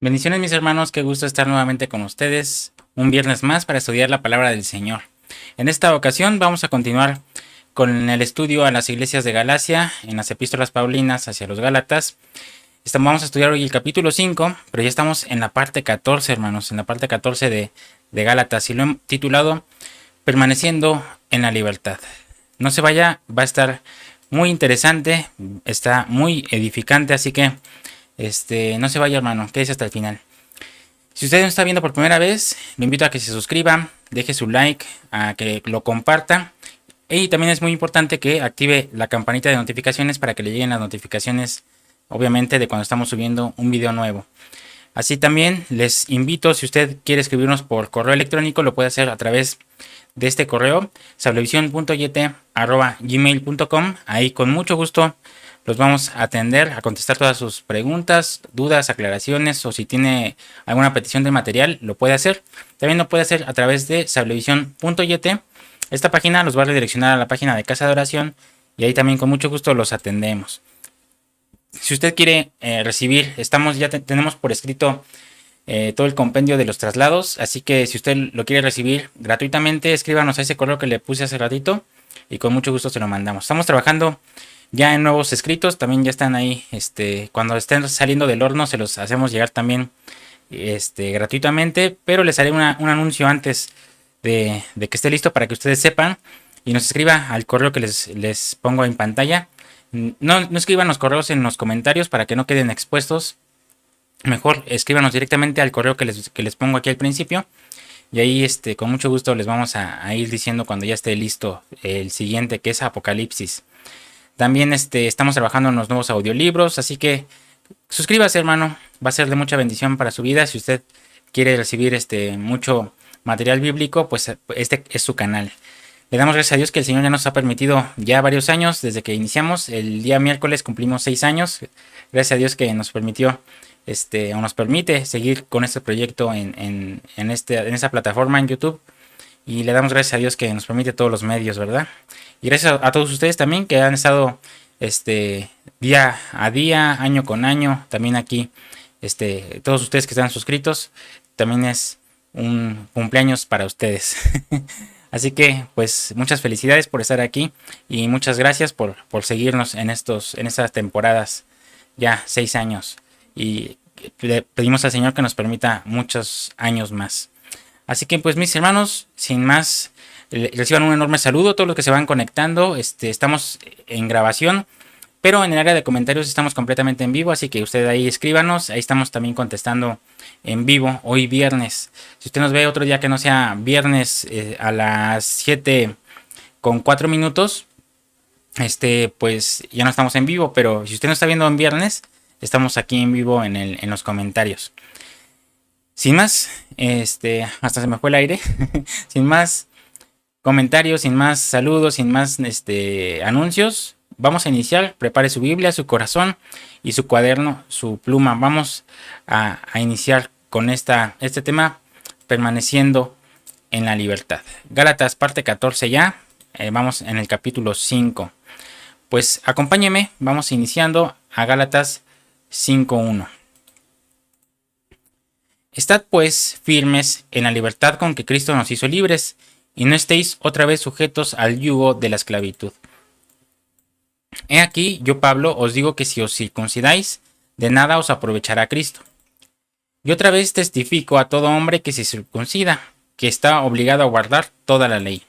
Bendiciones mis hermanos, qué gusto estar nuevamente con ustedes un viernes más para estudiar la palabra del Señor. En esta ocasión vamos a continuar con el estudio a las iglesias de Galacia, en las epístolas paulinas hacia los Gálatas. Vamos a estudiar hoy el capítulo 5, pero ya estamos en la parte 14, hermanos, en la parte 14 de Gálatas, y lo he titulado Permaneciendo en la libertad. No se vaya, va a estar muy interesante, está muy edificante, así que no se vaya, hermano, quédese hasta el final. Si usted nos está viendo por primera vez, lo invito a que se suscriba, deje su like, a que lo comparta. Y también es muy importante que active la campanita de notificaciones para que le lleguen las notificaciones, obviamente, de cuando estamos subiendo un video nuevo. Así también les invito, si usted quiere escribirnos por correo electrónico, lo puede hacer a través de este correo, sablevision.yt@gmail.com. Ahí con mucho gusto los vamos a atender, a contestar todas sus preguntas, dudas, aclaraciones, o si tiene alguna petición de material, lo puede hacer. También lo puede hacer a través de sablevision.yt. Esta página los va a redireccionar a la página de Casa de Oración y ahí también con mucho gusto los atendemos. Si usted quiere recibir, tenemos por escrito todo el compendio de los traslados, así que si usted lo quiere recibir gratuitamente, escríbanos a ese correo que le puse hace ratito y con mucho gusto se lo mandamos. Estamos trabajando ya en nuevos escritos, también ya están ahí, cuando estén saliendo del horno se los hacemos llegar también gratuitamente, pero les haré un anuncio antes de que esté listo para que ustedes sepan y nos escriba al correo que les pongo en pantalla. No escriban los correos en los comentarios para que no queden expuestos. Mejor escríbanos directamente al correo que les pongo aquí al principio. Y ahí con mucho gusto les vamos a ir diciendo cuando ya esté listo el siguiente, que es Apocalipsis. También estamos trabajando en los nuevos audiolibros, así que suscríbase, hermano, va a ser de mucha bendición para su vida. Si usted quiere recibir mucho material bíblico, pues este es su canal. Le damos gracias a Dios que el Señor ya nos ha permitido ya varios años desde que iniciamos. El día miércoles cumplimos 6 años. Gracias a Dios que nos permitió o nos permite seguir con este proyecto en esta plataforma en YouTube. Y le damos gracias a Dios que nos permite todos los medios, ¿verdad? Y gracias a todos ustedes también que han estado día a día, año con año, también aquí, todos ustedes que están suscritos, también es un cumpleaños para ustedes. Así que, pues, muchas felicidades por estar aquí y muchas gracias por seguirnos en estas temporadas, ya 6 años. Y le pedimos al Señor que nos permita muchos años más. Así que pues mis hermanos, sin más, reciban un enorme saludo a todos los que se van conectando. Estamos en grabación, pero en el área de comentarios estamos completamente en vivo, así que usted ahí escríbanos, ahí estamos también contestando en vivo, hoy viernes. Si usted nos ve otro día que no sea viernes a las 7:04, pues ya no estamos en vivo, pero si usted nos está viendo en viernes, estamos aquí en vivo en los comentarios. Sin más, hasta se me fue el aire. Sin más comentarios, sin más saludos, sin más anuncios, vamos a iniciar. Prepare su Biblia, su corazón y su cuaderno, su pluma. Vamos a iniciar con este tema, permaneciendo en la libertad. Gálatas parte 14 ya, vamos en el capítulo 5. Pues acompáñeme, vamos iniciando a Gálatas 5:1. Estad pues firmes en la libertad con que Cristo nos hizo libres, y no estéis otra vez sujetos al yugo de la esclavitud. He aquí, yo Pablo os digo que si os circuncidáis, de nada os aprovechará Cristo. Y otra vez testifico a todo hombre que se circuncida, que está obligado a guardar toda la ley.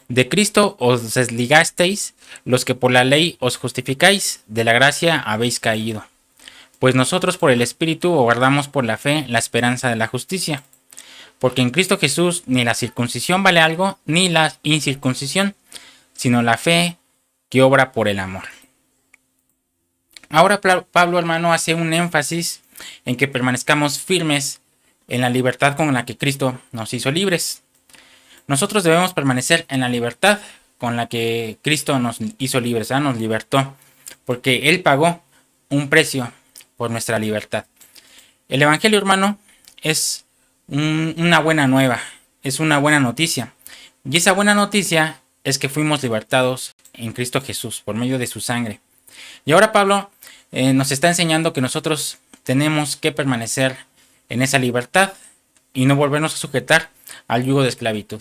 De Cristo os desligasteis, los que por la ley os justificáis, de la gracia habéis caído. Pues nosotros por el Espíritu guardamos por la fe la esperanza de la justicia. Porque en Cristo Jesús ni la circuncisión vale algo, ni la incircuncisión, sino la fe que obra por el amor. Ahora Pablo, hermano, hace un énfasis en que permanezcamos firmes en la libertad con la que Cristo nos hizo libres. Nosotros debemos permanecer en la libertad con la que Cristo nos hizo libres, nos libertó, porque Él pagó un precio por nuestra libertad. El Evangelio, hermano, es una buena nueva, es una buena noticia. Y esa buena noticia es que fuimos libertados en Cristo Jesús por medio de su sangre. Y ahora Pablo nos está enseñando que nosotros tenemos que permanecer en esa libertad y no volvernos a sujetar al yugo de esclavitud.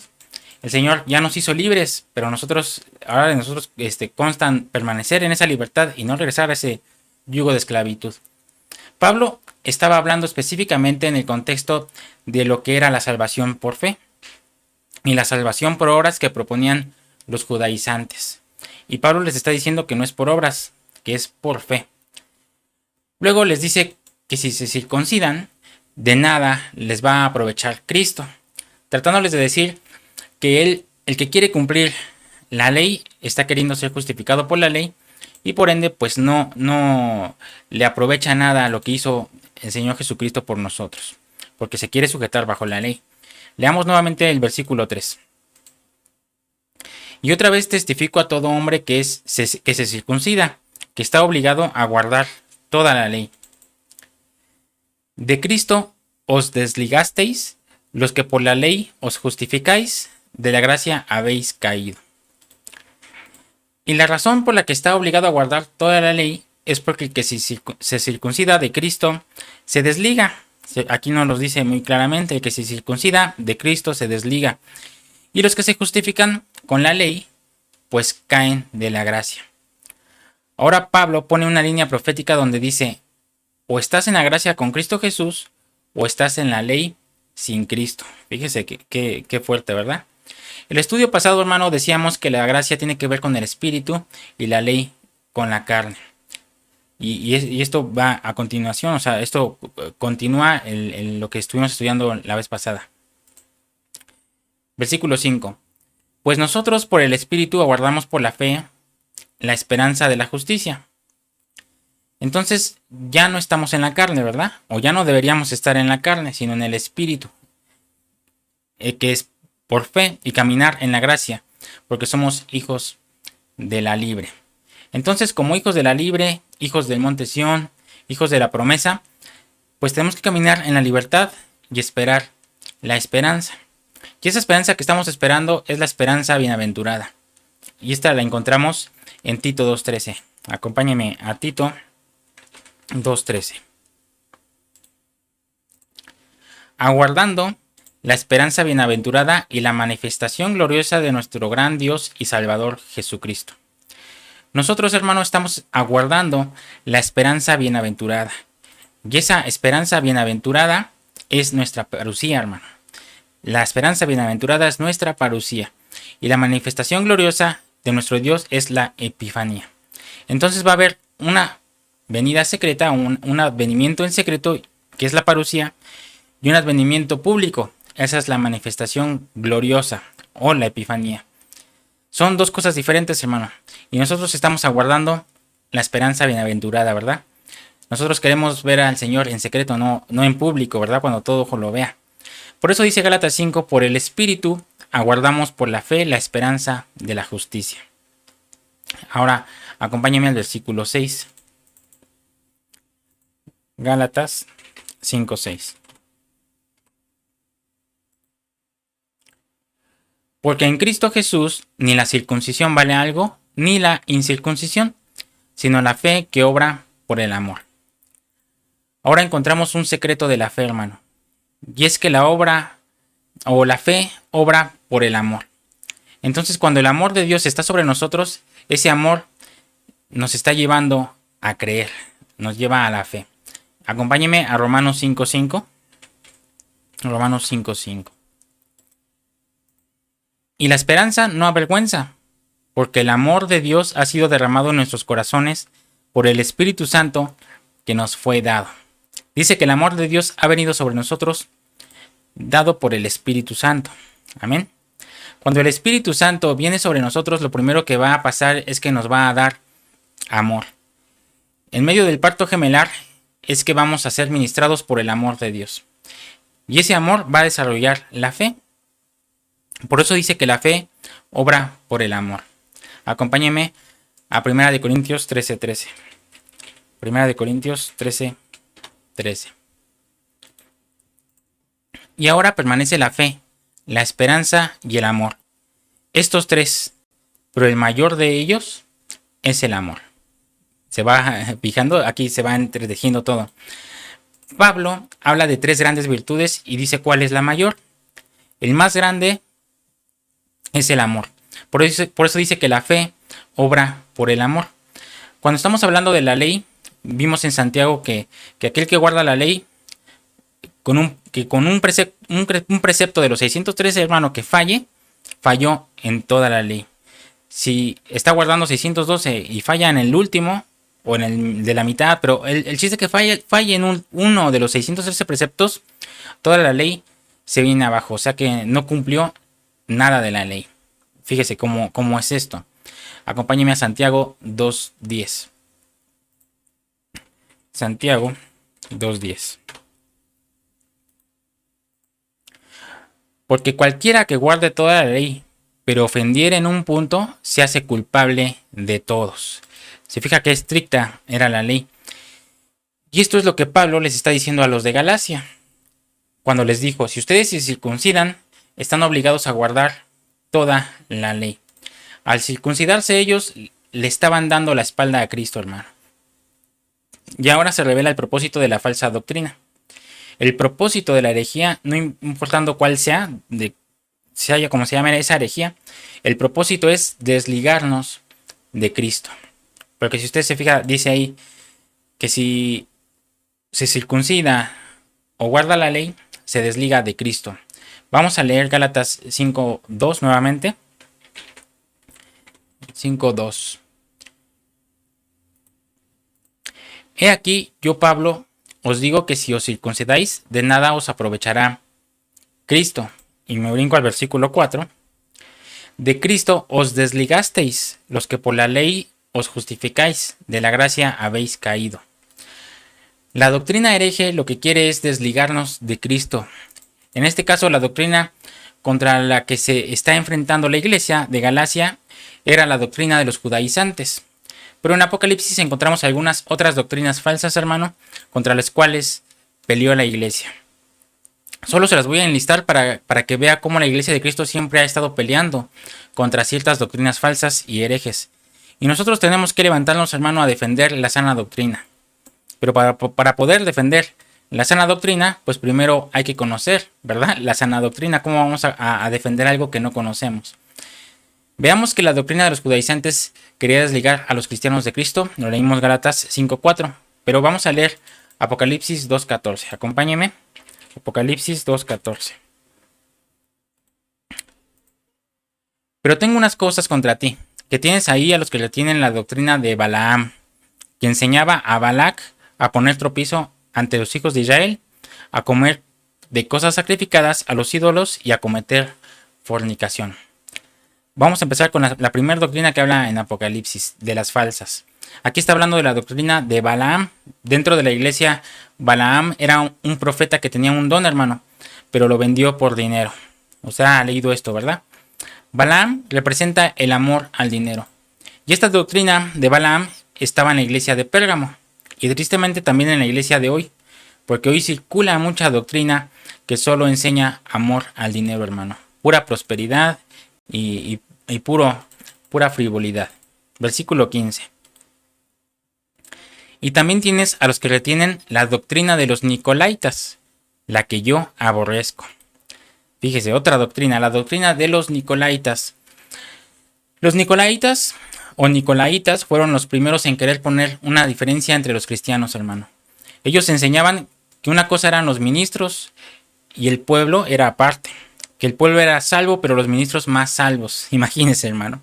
El Señor ya nos hizo libres, pero ahora de nosotros constan permanecer en esa libertad y no regresar a ese yugo de esclavitud. Pablo estaba hablando específicamente en el contexto de lo que era la salvación por fe y la salvación por obras que proponían los judaizantes. Y Pablo les está diciendo que no es por obras, que es por fe. Luego les dice que si se circuncidan, de nada les va a aprovechar Cristo, tratándoles de decir que el que quiere cumplir la ley está queriendo ser justificado por la ley y por ende pues no le aprovecha nada a lo que hizo el Señor Jesucristo por nosotros, porque se quiere sujetar bajo la ley. Leamos nuevamente el versículo 3. Y otra vez testifico a todo hombre que se circuncida, que está obligado a guardar toda la ley. De Cristo os desligasteis, los que por la ley os justificáis, de la gracia habéis caído. Y la razón por la que está obligado a guardar toda la ley es porque el que se circuncida de Cristo se desliga. Aquí nos lo dice muy claramente, el que se circuncida de Cristo se desliga. Y los que se justifican con la ley, pues caen de la gracia. Ahora Pablo pone una línea profética donde dice, o estás en la gracia con Cristo Jesús, o estás en la ley sin Cristo. Fíjese qué fuerte, ¿verdad? El estudio pasado, hermano, decíamos que la gracia tiene que ver con el espíritu y la ley con la carne. Y esto va a continuación, o sea, esto continúa lo que estuvimos estudiando la vez pasada. Versículo 5. Pues nosotros por el espíritu aguardamos por la fe la esperanza de la justicia. Entonces ya no estamos en la carne, ¿verdad? O ya no deberíamos estar en la carne, sino en el espíritu, que es por fe y caminar en la gracia, porque somos hijos de la libre. Entonces, como hijos de la libre, hijos del monte Sión, hijos de la promesa, pues tenemos que caminar en la libertad y esperar la esperanza. Y esa esperanza que estamos esperando es la esperanza bienaventurada. Y esta la encontramos en Tito 2:13. Acompáñenme a Tito 2:13. Aguardando la esperanza bienaventurada y la manifestación gloriosa de nuestro gran Dios y Salvador Jesucristo. Nosotros, hermanos, estamos aguardando la esperanza bienaventurada. Y esa esperanza bienaventurada es nuestra parusía, hermano. La esperanza bienaventurada es nuestra parusía. Y la manifestación gloriosa de nuestro Dios es la epifanía. Entonces va a haber una venida secreta, un advenimiento en secreto, que es la parusía, y un advenimiento público. Esa es la manifestación gloriosa o la epifanía. Son dos cosas diferentes, hermano. Y nosotros estamos aguardando la esperanza bienaventurada, ¿verdad? Nosotros queremos ver al Señor en secreto, no en público, ¿verdad? Cuando todo ojo lo vea. Por eso dice Gálatas 5, por el Espíritu aguardamos por la fe la esperanza de la justicia. Ahora, acompáñame al versículo 6. Gálatas 5:6. Porque en Cristo Jesús ni la circuncisión vale algo, ni la incircuncisión, sino la fe que obra por el amor. Ahora encontramos un secreto de la fe, hermano. Y es que la obra o la fe obra por el amor. Entonces, cuando el amor de Dios está sobre nosotros, ese amor nos está llevando a creer, nos lleva a la fe. Acompáñeme a Romanos 5:5. Romanos 5:5. Y la esperanza no avergüenza, porque el amor de Dios ha sido derramado en nuestros corazones por el Espíritu Santo que nos fue dado. Dice que el amor de Dios ha venido sobre nosotros, dado por el Espíritu Santo. Amén. Cuando el Espíritu Santo viene sobre nosotros, lo primero que va a pasar es que nos va a dar amor. En medio del parto gemelar es que vamos a ser ministrados por el amor de Dios. Y ese amor va a desarrollar la fe. Por eso dice que la fe obra por el amor. Acompáñeme a 1 Corintios 13:13. 1 Corintios 13:13. Y ahora permanece la fe, la esperanza y el amor. Estos tres, pero el mayor de ellos es el amor. Se va fijando, aquí se va entretejiendo todo. Pablo habla de 3 grandes virtudes y dice cuál es la mayor. El más grande es el amor. Por eso dice que la fe obra por el amor. Cuando estamos hablando de la ley, vimos en Santiago que aquel que guarda la ley, con un precepto de los 613, hermano, que falló en toda la ley. Si está guardando 612 y falla en el último, o en el de la mitad, pero el chiste es que falle en uno de los 613 preceptos, toda la ley se viene abajo. O sea que no cumplió nada de la ley. Fíjese cómo es esto. Acompáñeme a Santiago 2.10. Santiago 2.10. Porque cualquiera que guarde toda la ley, pero ofendiere en un punto, se hace culpable de todos. Se fija qué estricta era la ley. Y esto es lo que Pablo les está diciendo a los de Galacia. Cuando les dijo, si ustedes se circuncidan, están obligados a guardar toda la ley. Al circuncidarse ellos, le estaban dando la espalda a Cristo, hermano. Y ahora se revela el propósito de la falsa doctrina. El propósito de la herejía, no importando cuál sea, como se llame esa herejía, el propósito es desligarnos de Cristo. Porque si usted se fija, dice ahí que si se circuncida o guarda la ley, se desliga de Cristo. Vamos a leer Gálatas 5.2 nuevamente. 5.2. He aquí, yo Pablo, os digo que si os circuncidáis, de nada os aprovechará Cristo. Y me brinco al versículo 4. De Cristo os desligasteis, los que por la ley os justificáis, de la gracia habéis caído. La doctrina hereje lo que quiere es desligarnos de Cristo. En este caso, la doctrina contra la que se está enfrentando la iglesia de Galacia era la doctrina de los judaizantes. Pero en Apocalipsis encontramos algunas otras doctrinas falsas, hermano, contra las cuales peleó la iglesia. Solo se las voy a enlistar para que vea cómo la iglesia de Cristo siempre ha estado peleando contra ciertas doctrinas falsas y herejes. Y nosotros tenemos que levantarnos, hermano, a defender la sana doctrina. Pero para poder defender la sana doctrina, pues primero hay que conocer, ¿verdad? La sana doctrina, ¿cómo vamos a defender algo que no conocemos? Veamos que la doctrina de los judaizantes quería desligar a los cristianos de Cristo. Lo leímos Gálatas 5.4. Pero vamos a leer Apocalipsis 2.14. Acompáñeme. Apocalipsis 2.14. Pero tengo unas cosas contra ti, que tienes ahí a los que retienen la doctrina de Balaam, que enseñaba a Balac a poner tropiezo ante los hijos de Israel, a comer de cosas sacrificadas a los ídolos y a cometer fornicación. Vamos a empezar con la primera doctrina que habla en Apocalipsis, de las falsas. Aquí está hablando de la doctrina de Balaam. Dentro de la iglesia, Balaam era un profeta que tenía un don, hermano, pero lo vendió por dinero. O sea, ha leído esto, ¿verdad? Balaam representa el amor al dinero. Y esta doctrina de Balaam estaba en la iglesia de Pérgamo. Y tristemente también en la iglesia de hoy. Porque hoy circula mucha doctrina que solo enseña amor al dinero, hermano. Pura prosperidad y pura frivolidad. Versículo 15. Y también tienes a los que retienen la doctrina de los nicolaitas, la que yo aborrezco. Fíjese, otra doctrina, la doctrina de los nicolaitas. Los nicolaitas o nicolaitas fueron los primeros en querer poner una diferencia entre los cristianos, hermano. Ellos enseñaban que una cosa eran los ministros y el pueblo era aparte. Que el pueblo era salvo, pero los ministros más salvos. Imagínense, hermano.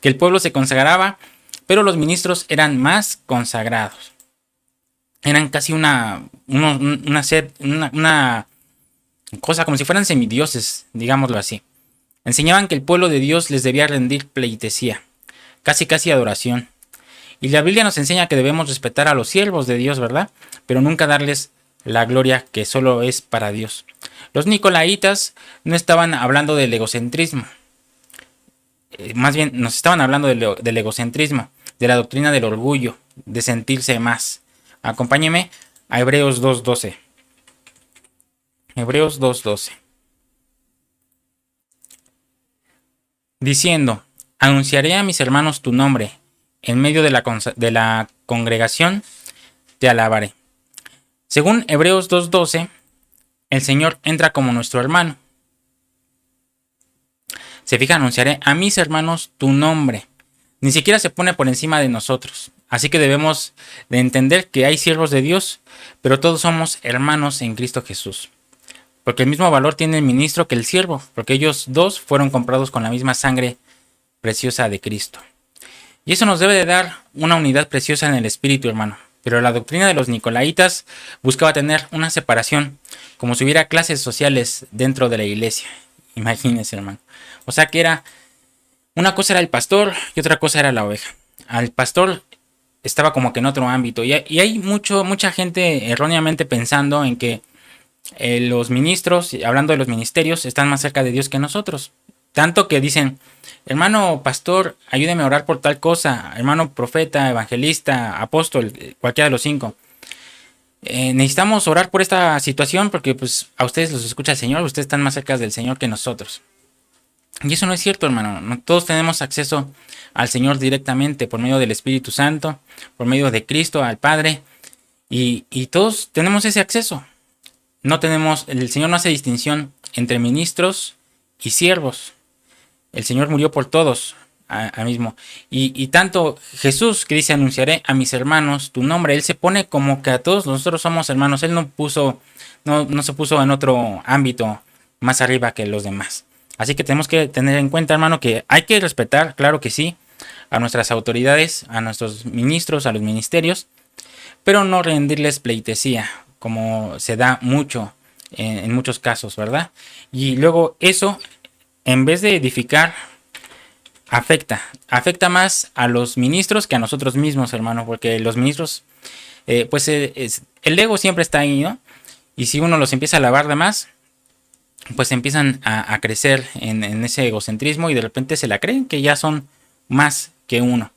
Que el pueblo se consagraba, pero los ministros eran más consagrados. Eran casi una cosa como si fueran semidioses, digámoslo así. Enseñaban que el pueblo de Dios les debía rendir pleitesía, casi adoración. Y la Biblia nos enseña que debemos respetar a los siervos de Dios, ¿verdad? Pero nunca darles la gloria que solo es para Dios. Los nicolaitas no estaban hablando del egocentrismo. Más bien nos estaban hablando del egocentrismo, de la doctrina del orgullo, de sentirse más. Acompáñeme a Hebreos 2.12. Hebreos 2.12. Diciendo, anunciaré a mis hermanos tu nombre, en medio de la congregación te alabaré. Según Hebreos 2:12, el Señor entra como nuestro hermano. Se fija, anunciaré a mis hermanos tu nombre. Ni siquiera se pone por encima de nosotros. Así que debemos de entender que hay siervos de Dios, pero todos somos hermanos en Cristo Jesús. Porque el mismo valor tiene el ministro que el siervo, porque ellos dos fueron comprados con la misma sangre preciosa de Cristo. Y eso nos debe de dar una unidad preciosa en el espíritu, hermano. Pero la doctrina de los nicolaitas buscaba tener una separación, como si hubiera clases sociales dentro de la iglesia. Imagínense, hermano. O sea que una cosa era el pastor y otra cosa era la oveja. Al pastor estaba como que en otro ámbito. Y hay mucha gente erróneamente pensando en que los ministros, hablando de los ministerios, están más cerca de Dios que nosotros. Tanto que dicen, hermano pastor, ayúdeme a orar por tal cosa. Hermano profeta, evangelista, apóstol, cualquiera de los 5. Necesitamos orar por esta situación porque pues a ustedes los escucha el Señor, ustedes están más cerca del Señor que nosotros. Y eso no es cierto, hermano. No todos tenemos acceso al Señor directamente por medio del Espíritu Santo, por medio de Cristo, al Padre. Y todos tenemos ese acceso. El Señor no hace distinción entre ministros y siervos. El Señor murió por todos mismo. Y tanto Jesús, que dice, anunciaré a mis hermanos tu nombre, Él se pone como que a todos nosotros somos hermanos. Él no se puso en otro ámbito más arriba que los demás. Así que tenemos que tener en cuenta, hermano, que hay que respetar, claro que sí, a nuestras autoridades, a nuestros ministros, a los ministerios, pero no rendirles pleitesía, como se da mucho en muchos casos, ¿verdad? Y luego eso, en vez de edificar, afecta más a los ministros que a nosotros mismos, hermano, porque los ministros, el ego siempre está ahí, ¿no? Y si uno los empieza a lavar de más, pues empiezan a crecer en ese egocentrismo y de repente se la creen que ya son más que uno.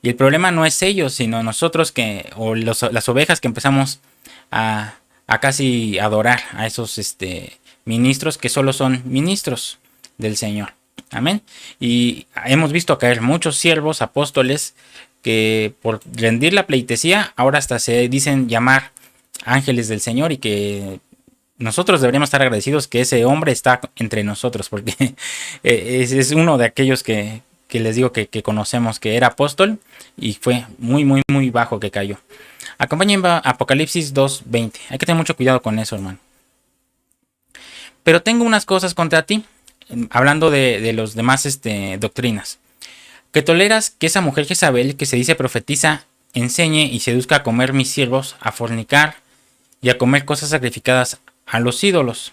Y el problema no es ellos, sino nosotros las ovejas que empezamos a casi adorar a esos ministros que solo son ministros del Señor. Amén. Y hemos visto caer muchos siervos, apóstoles, que por rendir la pleitesía ahora hasta se dicen llamar ángeles del Señor y que nosotros deberíamos estar agradecidos que ese hombre está entre nosotros, porque es uno de aquellos que les digo que conocemos, que era apóstol y fue muy, muy, muy bajo que cayó. Acompáñenme a Apocalipsis 2:20. Hay que tener mucho cuidado con eso, hermano. Pero tengo unas cosas contra ti, hablando de los demás doctrinas. Que toleras que esa mujer Jezabel, que se dice profetiza, enseñe y seduzca a comer mis siervos, a fornicar y a comer cosas sacrificadas a los ídolos.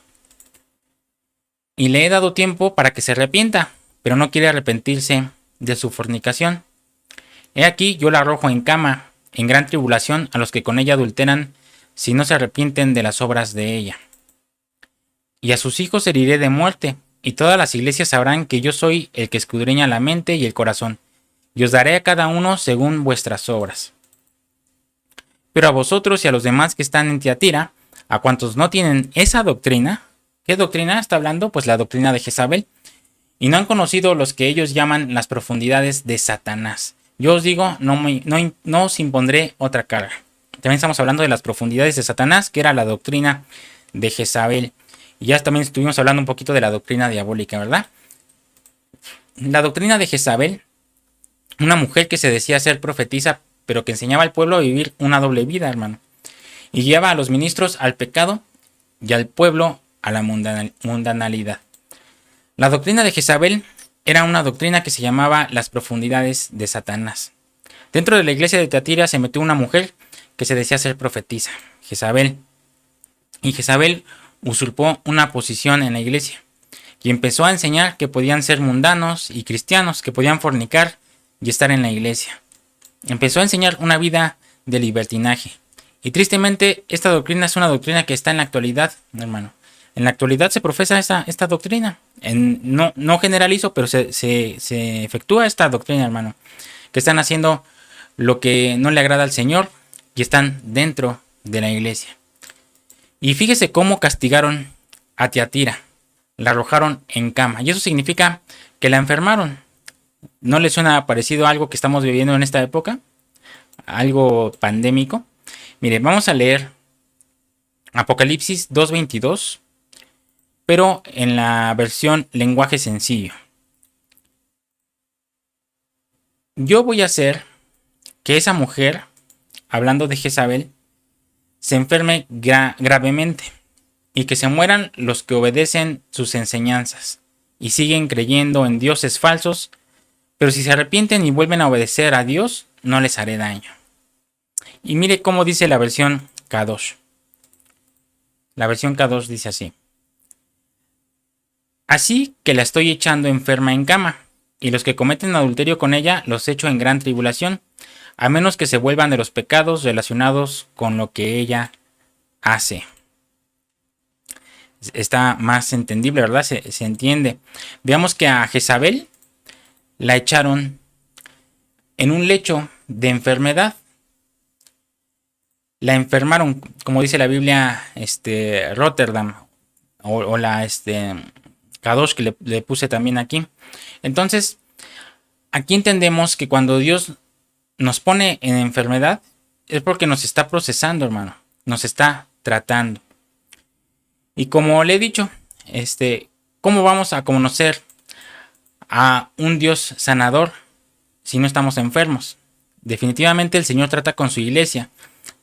Y le he dado tiempo para que se arrepienta, pero no quiere arrepentirse de su fornicación. He aquí yo la arrojo en cama, en gran tribulación a los que con ella adulteran, si no se arrepienten de las obras de ella. Y a sus hijos heriré de muerte, y todas las iglesias sabrán que yo soy el que escudriña la mente y el corazón, y os daré a cada uno según vuestras obras. Pero a vosotros y a los demás que están en Tiatira, a cuantos no tienen esa doctrina, ¿qué doctrina está hablando? Pues la doctrina de Jezabel, y no han conocido los que ellos llaman las profundidades de Satanás. Yo os digo, no os impondré otra carga. También estamos hablando de las profundidades de Satanás, que era la doctrina de Jezabel. Y ya también estuvimos hablando un poquito de la doctrina diabólica, ¿verdad? La doctrina de Jezabel, una mujer que se decía ser profetisa, pero que enseñaba al pueblo a vivir una doble vida, hermano. Y guiaba a los ministros al pecado y al pueblo a la mundanalidad. La doctrina de Jezabel era una doctrina que se llamaba las profundidades de Satanás. Dentro de la iglesia de Tiatira se metió una mujer que se decía ser profetisa, Jezabel. Y Jezabel usurpó una posición en la iglesia y empezó a enseñar que podían ser mundanos y cristianos, que podían fornicar y estar en la iglesia. Empezó a enseñar una vida de libertinaje. Y tristemente esta doctrina es una doctrina que está en la actualidad, hermano. En la actualidad se profesa esta doctrina. No generalizo, pero se efectúa esta doctrina, hermano. Que están haciendo lo que no le agrada al Señor y están dentro de la iglesia. Y fíjese cómo castigaron a Tiatira. La arrojaron en cama. Y eso significa que la enfermaron. ¿No le suena parecido a algo que estamos viviendo en esta época? Algo pandémico. Mire, vamos a leer Apocalipsis 2:22, pero en la versión lenguaje sencillo. Yo voy a hacer que esa mujer, hablando de Jezabel, se enferme gravemente y que se mueran los que obedecen sus enseñanzas y siguen creyendo en dioses falsos, pero si se arrepienten y vuelven a obedecer a Dios, no les haré daño. Y mire cómo dice la versión Kadosh. La versión Kadosh dice así: así que la estoy echando enferma en cama, y los que cometen adulterio con ella los echo en gran tribulación, a menos que se vuelvan de los pecados relacionados con lo que ella hace. Está más entendible, ¿verdad? Se entiende. Veamos que a Jezabel la echaron en un lecho de enfermedad. La enfermaron, como dice la Biblia, Rotterdam, o la Kadosh que le puse también aquí. Entonces, aquí entendemos que cuando Dios nos pone en enfermedad es porque nos está procesando, hermano. Nos está tratando. Y como le he dicho, ¿cómo vamos a conocer a un Dios sanador si no estamos enfermos? Definitivamente el Señor trata con su iglesia.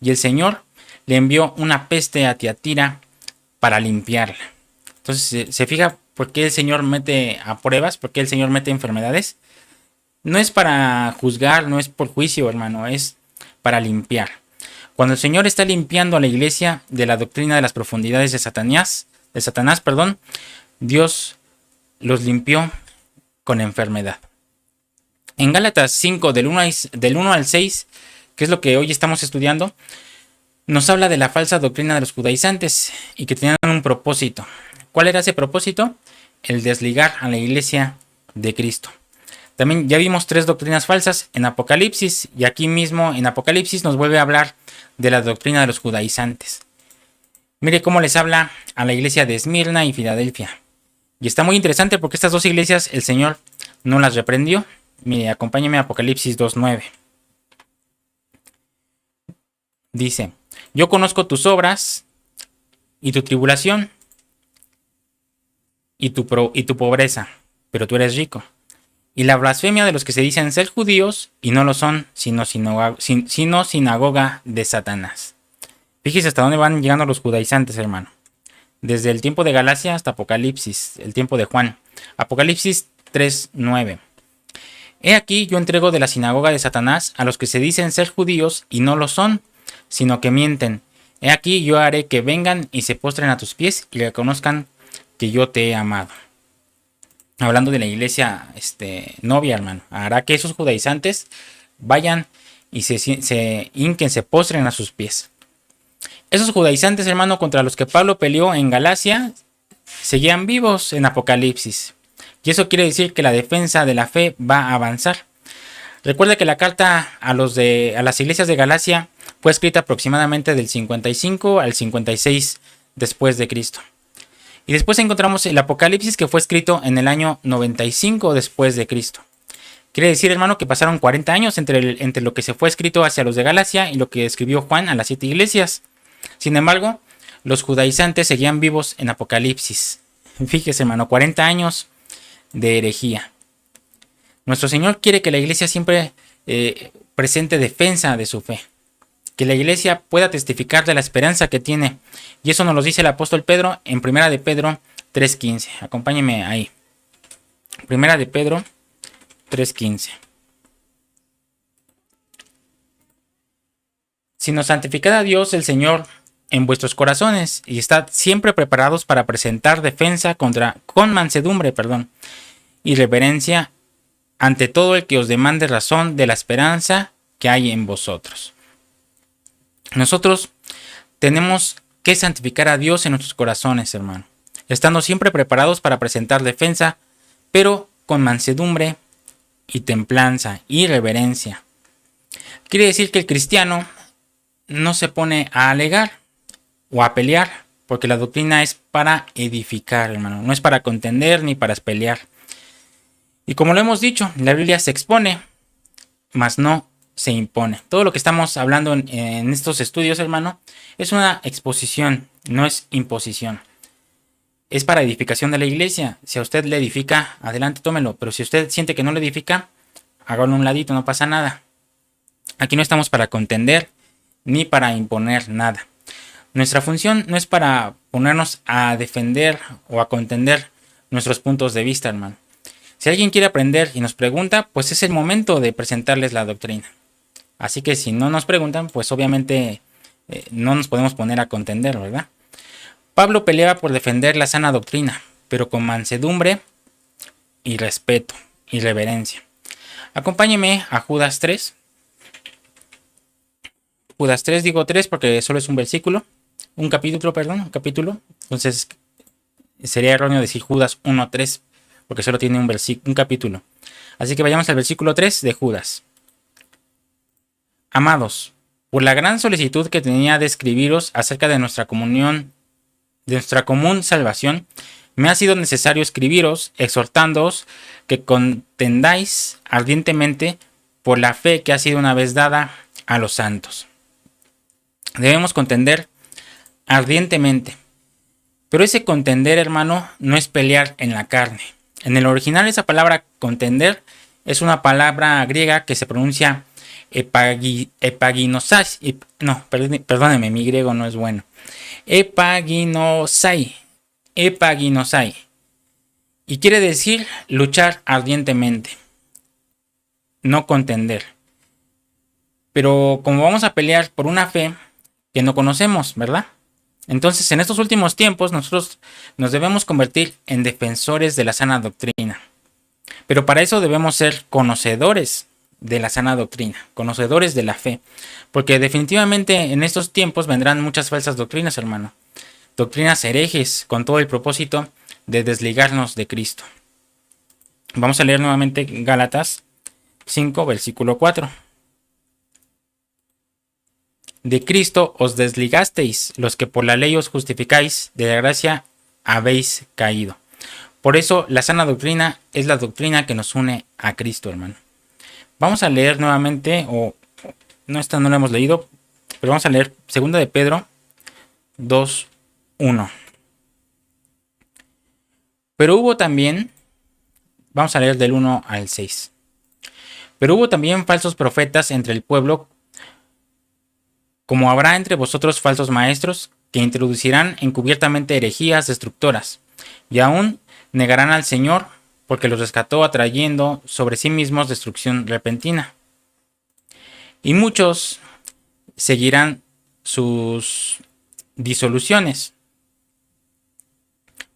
Y el Señor le envió una peste a Tiatira para limpiarla. Entonces, ¿se fija por qué el Señor mete a pruebas? ¿Por qué el Señor mete enfermedades? No es para juzgar, no es por juicio, hermano, es para limpiar. Cuando el Señor está limpiando a la iglesia de la doctrina de las profundidades de Satanás, Dios los limpió con enfermedad. En Gálatas 5, del 1 al 6, que es lo que hoy estamos estudiando, nos habla de la falsa doctrina de los judaizantes y que tenían un propósito. ¿Cuál era ese propósito? El desligar a la iglesia de Cristo. También ya vimos 3 doctrinas falsas en Apocalipsis, y aquí mismo en Apocalipsis nos vuelve a hablar de la doctrina de los judaizantes. Mire cómo les habla a la iglesia de Esmirna y Filadelfia. Y está muy interesante porque estas 2 iglesias el Señor no las reprendió. Mire, acompáñeme a Apocalipsis 2:9. Dice: yo conozco tus obras y tu tribulación y tu pobreza, pero tú eres rico. Y la blasfemia de los que se dicen ser judíos y no lo son, sino sinagoga de Satanás. Fíjese hasta dónde van llegando los judaizantes, hermano. Desde el tiempo de Galacia hasta Apocalipsis, el tiempo de Juan. Apocalipsis 3:9. He aquí yo entrego de la sinagoga de Satanás a los que se dicen ser judíos y no lo son, sino que mienten. He aquí yo haré que vengan y se postren a tus pies y reconozcan que yo te he amado. Hablando de la iglesia novia, hermano. Hará que esos judaizantes vayan y se hinquen, se postren a sus pies. Esos judaizantes, hermano, contra los que Pablo peleó en Galacia, seguían vivos en Apocalipsis. Y eso quiere decir que la defensa de la fe va a avanzar. Recuerda que la carta a las iglesias de Galacia fue escrita aproximadamente del 55 al 56 después de Cristo. Y después encontramos el Apocalipsis, que fue escrito en el año 95 después de Cristo. Quiere decir, hermano, que pasaron 40 años entre lo que se fue escrito hacia los de Galacia y lo que escribió Juan a las 7 iglesias. Sin embargo, los judaizantes seguían vivos en Apocalipsis. Fíjese, hermano, 40 años de herejía. Nuestro Señor quiere que la iglesia siempre presente defensa de su fe. Que la iglesia pueda testificar de la esperanza que tiene. Y eso nos lo dice el apóstol Pedro en 1 de Pedro 3:15. Acompáñenme ahí. 1 de Pedro 3:15. Sino santificad a Dios el Señor en vuestros corazones y estad siempre preparados para presentar defensa con mansedumbre, y reverencia ante todo el que os demande razón de la esperanza que hay en vosotros. Nosotros tenemos que santificar a Dios en nuestros corazones, hermano, estando siempre preparados para presentar defensa, pero con mansedumbre y templanza y reverencia. Quiere decir que el cristiano no se pone a alegar o a pelear, porque la doctrina es para edificar, hermano, no es para contender ni para pelear. Y como lo hemos dicho, la Biblia se expone, mas no se impone. Todo lo que estamos hablando en estos estudios, hermano, es una exposición, no es imposición. Es para edificación de la iglesia. Si a usted le edifica, adelante, tómelo. Pero si usted siente que no le edifica, hágalo a un ladito, no pasa nada. Aquí no estamos para contender ni para imponer nada. Nuestra función no es para ponernos a defender o a contender nuestros puntos de vista, hermano. Si alguien quiere aprender y nos pregunta, pues es el momento de presentarles la doctrina. Así que si no nos preguntan, pues obviamente no nos podemos poner a contender, ¿verdad? Pablo peleaba por defender la sana doctrina, pero con mansedumbre y respeto y reverencia. Acompáñeme a Judas 3. Judas 3, digo 3 porque solo es un versículo. Un capítulo. Entonces sería erróneo decir Judas 1:3 porque solo tiene un capítulo. Así que vayamos al versículo 3 de Judas. Amados, por la gran solicitud que tenía de escribiros acerca de nuestra comunión, de nuestra común salvación, me ha sido necesario escribiros, exhortándoos que contendáis ardientemente por la fe que ha sido una vez dada a los santos. Debemos contender ardientemente. Pero ese contender, hermano, no es pelear en la carne. En el original esa palabra contender es una palabra griega que se pronuncia epaginosai. No, perdóneme, mi griego no es bueno. Epaginosai. Y quiere decir luchar ardientemente, no contender. Pero como vamos a pelear por una fe que no conocemos, ¿verdad? Entonces, en estos últimos tiempos, nosotros nos debemos convertir en defensores de la sana doctrina. Pero para eso debemos ser conocedores de la sana doctrina, conocedores de la fe. Porque definitivamente en estos tiempos vendrán muchas falsas doctrinas, hermano. Doctrinas herejes con todo el propósito de desligarnos de Cristo. Vamos a leer nuevamente Gálatas 5, versículo 4. De Cristo os desligasteis, los que por la ley os justificáis, de la gracia habéis caído. Por eso la sana doctrina es la doctrina que nos une a Cristo, hermano. Vamos a leer nuevamente, esta no la hemos leído, pero vamos a leer 2 de Pedro 2:1. Pero hubo también, vamos a leer del 1 al 6. Pero hubo también falsos profetas entre el pueblo, como habrá entre vosotros falsos maestros, que introducirán encubiertamente herejías destructoras, y aún negarán al Señor, porque los rescató atrayendo sobre sí mismos destrucción repentina. Y muchos seguirán sus disoluciones,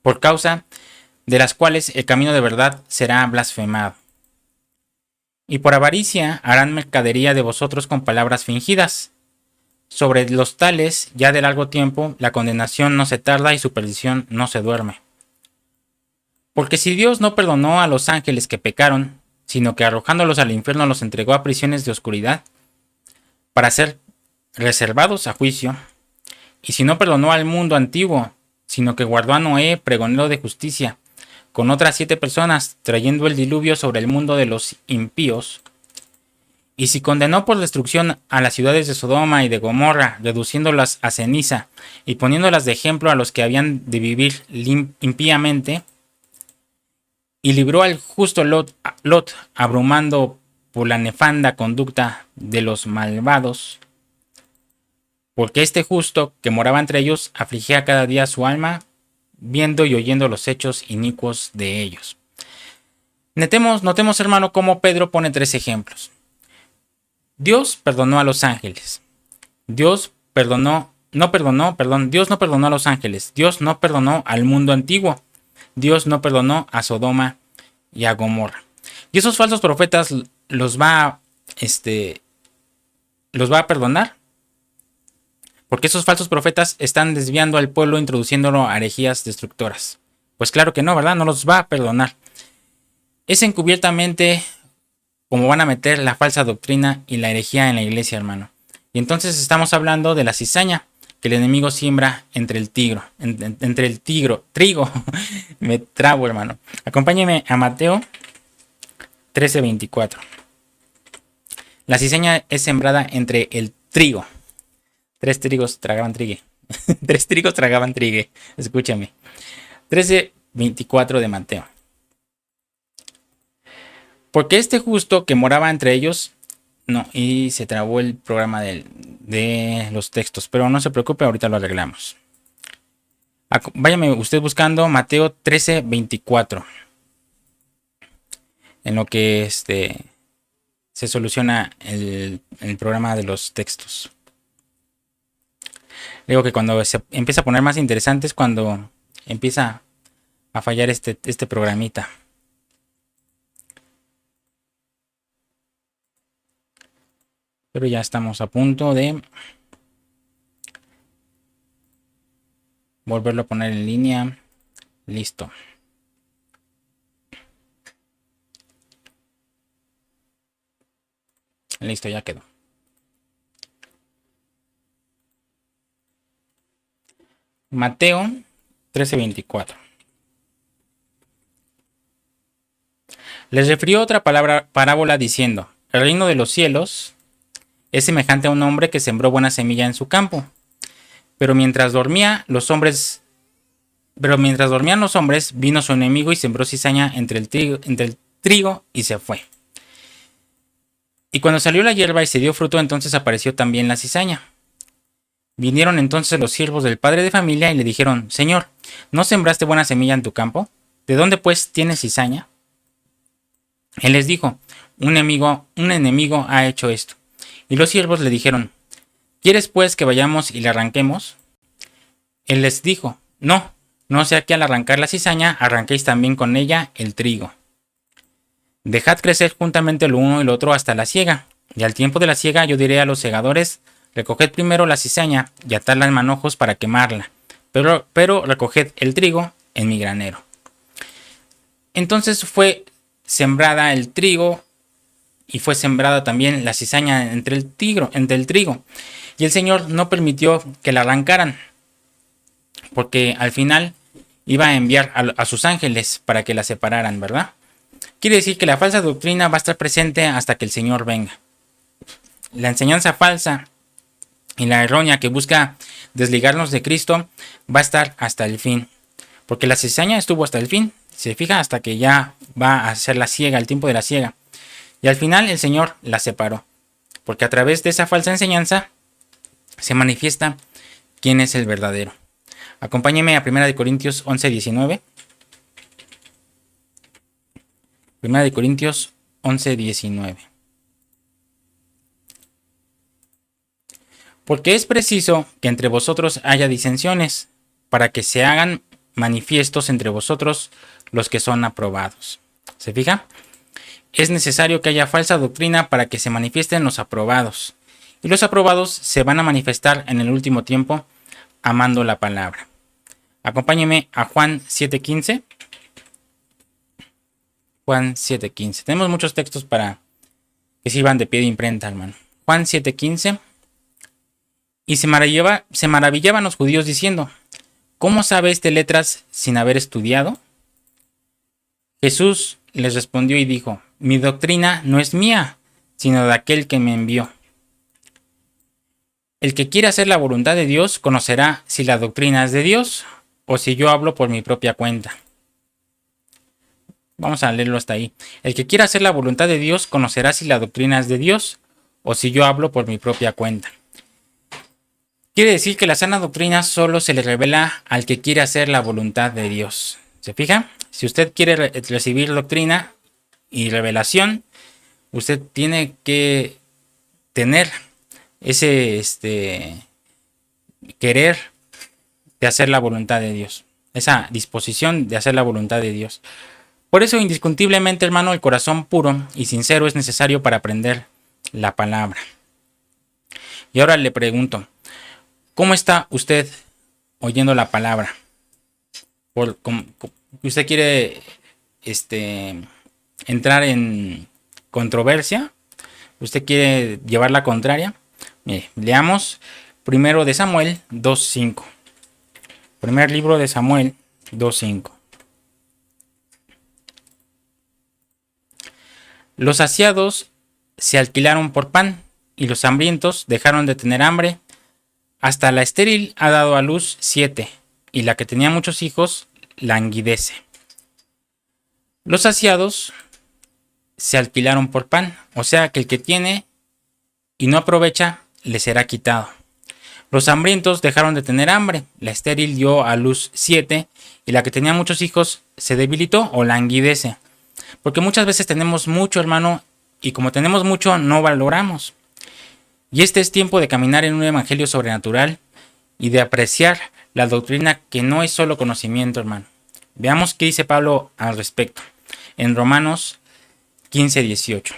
por causa de las cuales el camino de verdad será blasfemado. Y por avaricia harán mercadería de vosotros con palabras fingidas. Sobre los tales, ya de largo tiempo, la condenación no se tarda y su perdición no se duerme. Porque si Dios no perdonó a los ángeles que pecaron, sino que arrojándolos al infierno los entregó a prisiones de oscuridad, para ser reservados a juicio, y si no perdonó al mundo antiguo, sino que guardó a Noé, pregonero de justicia, con otras 7 personas, trayendo el diluvio sobre el mundo de los impíos, y si condenó por destrucción a las ciudades de Sodoma y de Gomorra, reduciéndolas a ceniza y poniéndolas de ejemplo a los que habían de vivir impíamente, y libró al justo Lot, abrumando por la nefanda conducta de los malvados, porque este justo que moraba entre ellos afligía cada día su alma, viendo y oyendo los hechos inicuos de ellos. Notemos, hermano, cómo Pedro pone 3 ejemplos. Dios perdonó a los ángeles. Dios no perdonó a los ángeles. Dios no perdonó al mundo antiguo. Dios no perdonó a Sodoma y a Gomorra. Y esos falsos profetas los va a perdonar. Porque esos falsos profetas están desviando al pueblo, introduciéndolo a herejías destructoras. Pues claro que no, ¿verdad? No los va a perdonar. Es encubiertamente como van a meter la falsa doctrina y la herejía en la iglesia, hermano. Y entonces estamos hablando de la cizaña que el enemigo siembra entre el trigo. Me trabo, hermano. Acompáñeme a Mateo 13:24. La cizaña es sembrada entre el trigo. Tres trigos tragaban trigue. Tres trigos tragaban trigue. Escúchame. 13:24 de Mateo. Porque este justo que moraba entre ellos. No, y se trabó el programa de los textos. Pero no se preocupe, ahorita lo arreglamos. Váyame usted buscando Mateo 13:24. En lo que se soluciona el programa de los textos. Digo que cuando se empieza a poner más interesante es cuando empieza a fallar este programita. Pero ya estamos a punto de volverlo a poner en línea. Listo. Listo, ya quedó. Mateo 13:24. Les refirió otra parábola diciendo: el reino de los cielos es semejante a un hombre que sembró buena semilla en su campo. Pero mientras dormían los hombres, vino su enemigo y sembró cizaña entre el trigo y se fue. Y cuando salió la hierba y se dio fruto, entonces apareció también la cizaña. Vinieron entonces los siervos del padre de familia y le dijeron: Señor, ¿no sembraste buena semilla en tu campo? ¿De dónde pues tienes cizaña? Él les dijo: un enemigo ha hecho esto. Y los siervos le dijeron: ¿quieres pues que vayamos y le arranquemos? Él les dijo: no sea que al arrancar la cizaña arranquéis también con ella el trigo. Dejad crecer juntamente lo uno y lo otro hasta la siega. Y al tiempo de la siega yo diré a los segadores: recoged primero la cizaña y atadla en manojos para quemarla, pero recoged el trigo en mi granero. Entonces fue sembrada el trigo y fue sembrada también la cizaña entre el trigo. Y el Señor no permitió que la arrancaran, porque al final iba a enviar a sus ángeles para que la separaran, ¿verdad? Quiere decir que la falsa doctrina va a estar presente hasta que el Señor venga. La enseñanza falsa y la errónea que busca desligarnos de Cristo va a estar hasta el fin. Porque la cizaña estuvo hasta el fin. Se fija, hasta que ya va a ser la siega, el tiempo de la siega. Y al final el Señor la separó. Porque a través de esa falsa enseñanza se manifiesta quién es el verdadero. Acompáñeme a 1 Corintios 11:19. 1 Corintios 11:19. Porque es preciso que entre vosotros haya disensiones, para que se hagan manifiestos entre vosotros los que son aprobados. ¿Se fija? Es necesario que haya falsa doctrina para que se manifiesten los aprobados. Y los aprobados se van a manifestar en el último tiempo amando la palabra. Acompáñeme a Juan 7:15. Juan 7:15. Tenemos muchos textos para que sirvan de pie de imprenta, hermano. Juan 7:15. Y se maravillaban los judíos diciendo: ¿cómo sabe este letras sin haber estudiado? Jesús les respondió y dijo: mi doctrina no es mía, sino de aquel que me envió. El que quiera hacer la voluntad de Dios conocerá si la doctrina es de Dios o si yo hablo por mi propia cuenta. Vamos a leerlo hasta ahí. El que quiera hacer la voluntad de Dios conocerá si la doctrina es de Dios o si yo hablo por mi propia cuenta. Quiere decir que la sana doctrina solo se le revela al que quiere hacer la voluntad de Dios. ¿Se fija? Si usted quiere recibir doctrina y revelación, usted tiene que tener ese querer de hacer la voluntad de Dios, esa disposición de hacer la voluntad de Dios. Por eso, indiscutiblemente, hermano, el corazón puro y sincero es necesario para aprender la palabra. Y ahora le pregunto: ¿cómo está usted oyendo la palabra? ¿Usted quiere entrar en controversia? ¿Usted quiere llevar la contraria? Mire, leamos primero de Samuel 2:5. Primer libro de Samuel 2:5. Los saciados se alquilaron por pan, y los hambrientos dejaron de tener hambre. Hasta la estéril ha dado a luz 7, y la que tenía muchos hijos languidece. Los saciados se alquilaron por pan, o sea que el que tiene y no aprovecha le será quitado. Los hambrientos dejaron de tener hambre, la estéril dio a luz 7, y la que tenía muchos hijos se debilitó o languidece. Porque muchas veces tenemos mucho, hermano, y como tenemos mucho no valoramos. Y este es tiempo de caminar en un evangelio sobrenatural y de apreciar la doctrina, que no es solo conocimiento, hermano. Veamos qué dice Pablo al respecto en Romanos 15:18.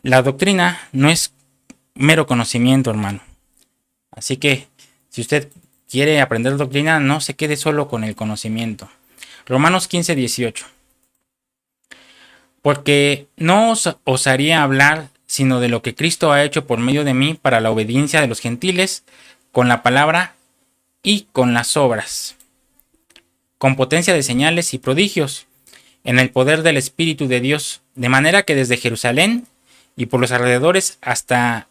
La doctrina no es mero conocimiento, hermano. Así que si usted quiere aprender doctrina, no se quede solo con el conocimiento. Romanos 15:18. Porque no os osaría hablar sino de lo que Cristo ha hecho por medio de mí para la obediencia de los gentiles, con la palabra y con las obras, con potencia de señales y prodigios, en el poder del Espíritu de Dios, de manera que desde Jerusalén y por los alrededores hasta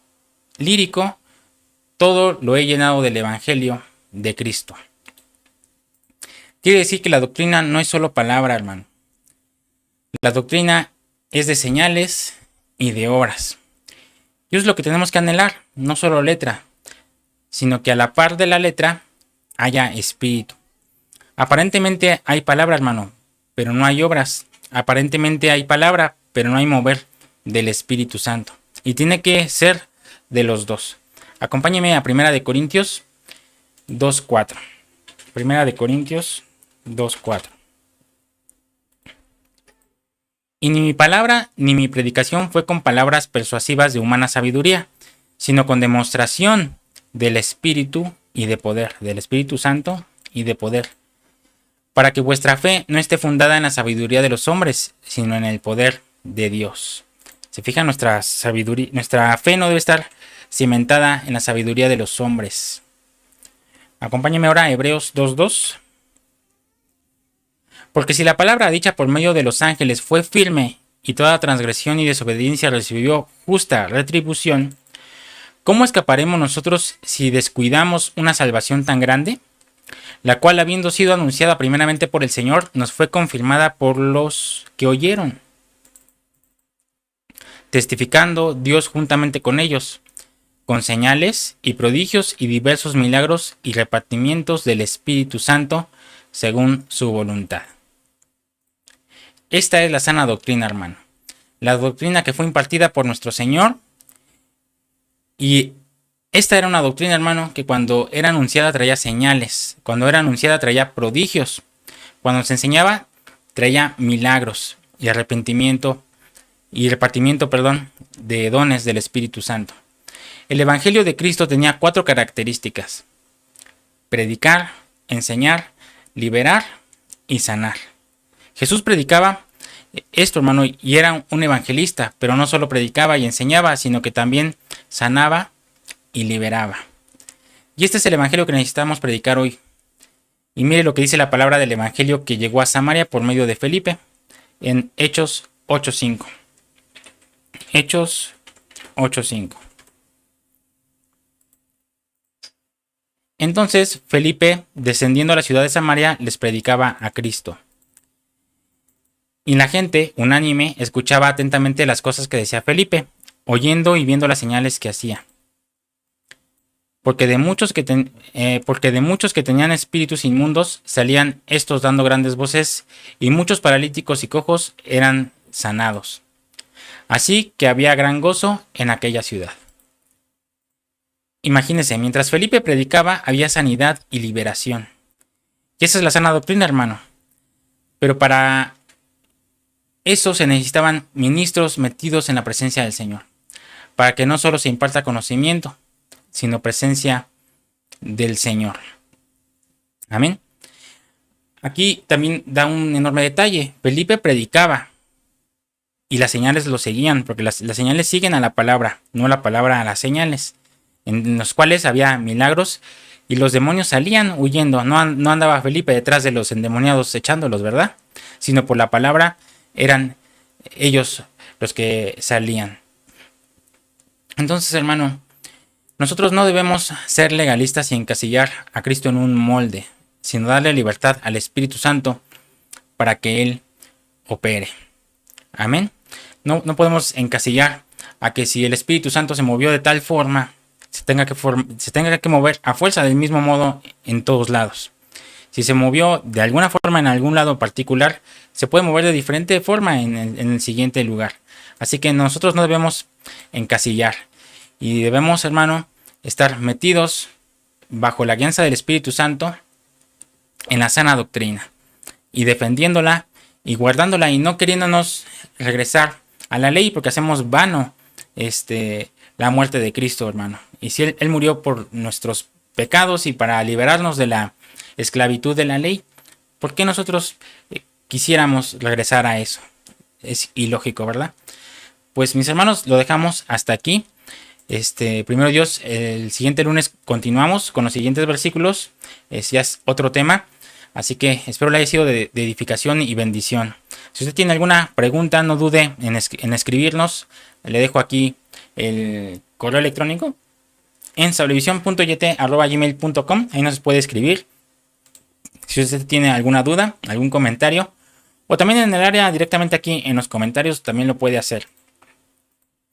Lírico, todo lo he llenado del Evangelio de Cristo. Quiere decir que la doctrina no es solo palabra, hermano. La doctrina es de señales y de obras. Y es lo que tenemos que anhelar, no solo letra, sino que a la par de la letra haya espíritu. Aparentemente hay palabra, hermano, pero no hay obras. Aparentemente hay palabra, pero no hay mover del Espíritu Santo. Y tiene que ser de los dos. Acompáñeme a 1 Corintios 2:4. 1 Corintios 2:4. Y ni mi palabra ni mi predicación fue con palabras persuasivas de humana sabiduría, sino con demostración del Espíritu y de poder, del Espíritu Santo y de poder, para que vuestra fe no esté fundada en la sabiduría de los hombres, sino en el poder de Dios. Se fija, nuestra fe no debe estar cimentada en la sabiduría de los hombres. Acompáñeme ahora a Hebreos 2:2. Porque si la palabra dicha por medio de los ángeles fue firme y toda transgresión y desobediencia recibió justa retribución, ¿cómo escaparemos nosotros si descuidamos una salvación tan grande? La cual, habiendo sido anunciada primeramente por el Señor, nos fue confirmada por los que oyeron, testificando Dios juntamente con ellos, con señales y prodigios y diversos milagros y repartimientos del Espíritu Santo, según su voluntad. Esta es la sana doctrina, hermano. La doctrina que fue impartida por nuestro Señor. Y esta era una doctrina, hermano, que cuando era anunciada traía señales. Cuando era anunciada traía prodigios. Cuando se enseñaba traía milagros y arrepentimiento y repartimiento, de dones del Espíritu Santo. El Evangelio de Cristo tenía 4 características: predicar, enseñar, liberar y sanar. Jesús predicaba esto, hermano, y era un evangelista, pero no solo predicaba y enseñaba, sino que también sanaba y liberaba. Y este es el evangelio que necesitamos predicar hoy. Y mire lo que dice la palabra del evangelio que llegó a Samaria por medio de Felipe en Hechos 8:5. Hechos 8:5. Entonces Felipe, descendiendo a la ciudad de Samaria, les predicaba a Cristo. Y la gente, unánime, escuchaba atentamente las cosas que decía Felipe, oyendo y viendo las señales que hacía. Porque de muchos que tenían espíritus inmundos salían estos dando grandes voces, y muchos paralíticos y cojos eran sanados. Así que había gran gozo en aquella ciudad. Imagínense, mientras Felipe predicaba, había sanidad y liberación. Y esa es la sana doctrina, hermano. Pero para eso se necesitaban ministros metidos en la presencia del Señor, para que no solo se imparta conocimiento, sino presencia del Señor. Amén. Aquí también da un enorme detalle. Felipe predicaba y las señales lo seguían, porque las señales siguen a la palabra, no la palabra a las señales, en los cuales había milagros y los demonios salían huyendo. No andaba Felipe detrás de los endemoniados echándolos, ¿verdad? Sino por la palabra eran ellos los que salían. Entonces, hermano, nosotros no debemos ser legalistas y encasillar a Cristo en un molde, sino darle libertad al Espíritu Santo para que Él opere. Amén. No podemos encasillar a que si el Espíritu Santo se movió de tal forma, se tenga que mover a fuerza del mismo modo en todos lados. Si se movió de alguna forma en algún lado particular, se puede mover de diferente forma en el siguiente lugar. Así que nosotros no debemos encasillar y debemos, hermano, estar metidos bajo la guianza del Espíritu Santo en la sana doctrina y defendiéndola y guardándola y no queriéndonos regresar a la ley porque hacemos vano la muerte de Cristo, hermano. Y si él murió por nuestros pecados y para liberarnos de la esclavitud de la ley, ¿por qué nosotros quisiéramos regresar a eso? Es ilógico, ¿verdad? Pues mis hermanos, lo dejamos hasta aquí. Primero Dios, el siguiente lunes continuamos con los siguientes versículos. Ya es otro tema. Así que espero le haya sido de edificación y bendición. Si usted tiene alguna pregunta, no dude en escribirnos. Le dejo aquí el correo electrónico en sablevision.yt@gmail.com. Ahí nos puede escribir. Si usted tiene alguna duda, algún comentario, o también en el área directamente aquí en los comentarios, también lo puede hacer.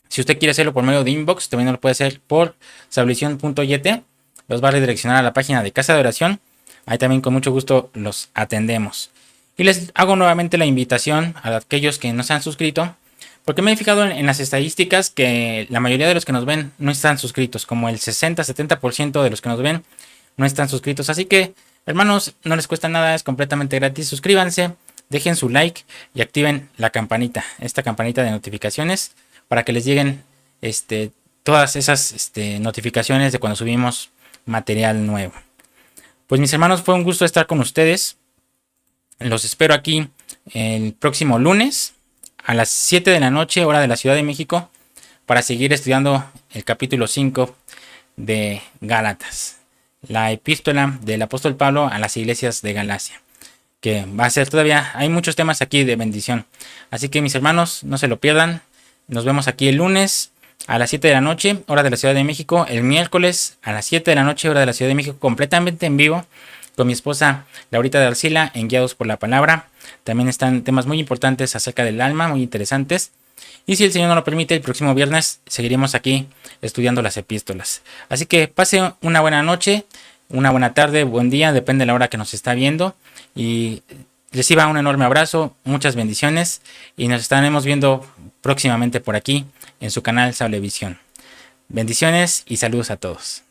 Si usted quiere hacerlo por medio de inbox, también lo puede hacer por sablevision.yt. Los va a redireccionar a la página de Casa de Oración. Ahí también con mucho gusto los atendemos. Y les hago nuevamente la invitación a aquellos que no se han suscrito, porque me he fijado en las estadísticas que la mayoría de los que nos ven no están suscritos, como el 60-70% de los que nos ven no están suscritos. Así que, hermanos, no les cuesta nada, es completamente gratis. Suscríbanse, dejen su like y activen la campanita, esta campanita de notificaciones, para que les lleguen todas esas notificaciones de cuando subimos material nuevo. Pues mis hermanos, fue un gusto estar con ustedes. Los espero aquí el próximo lunes a las 7 de la noche, hora de la Ciudad de México, para seguir estudiando el capítulo 5 de Gálatas, la epístola del apóstol Pablo a las iglesias de Galacia, que va a ser todavía, hay muchos temas aquí de bendición. Así que mis hermanos, no se lo pierdan. Nos vemos aquí el lunes a las 7 de la noche, hora de la Ciudad de México. El miércoles a las 7 de la noche, hora de la Ciudad de México, completamente en vivo, con mi esposa Laurita de Arcila, en Guiados por la Palabra. También están temas muy importantes acerca del alma, muy interesantes. Y si el Señor nos lo permite, el próximo viernes seguiremos aquí estudiando las epístolas. Así que pase una buena noche, una buena tarde, buen día, depende de la hora que nos está viendo. Y reciba un enorme abrazo, muchas bendiciones y nos estaremos viendo próximamente por aquí en su canal Sablevisión. Bendiciones y saludos a todos.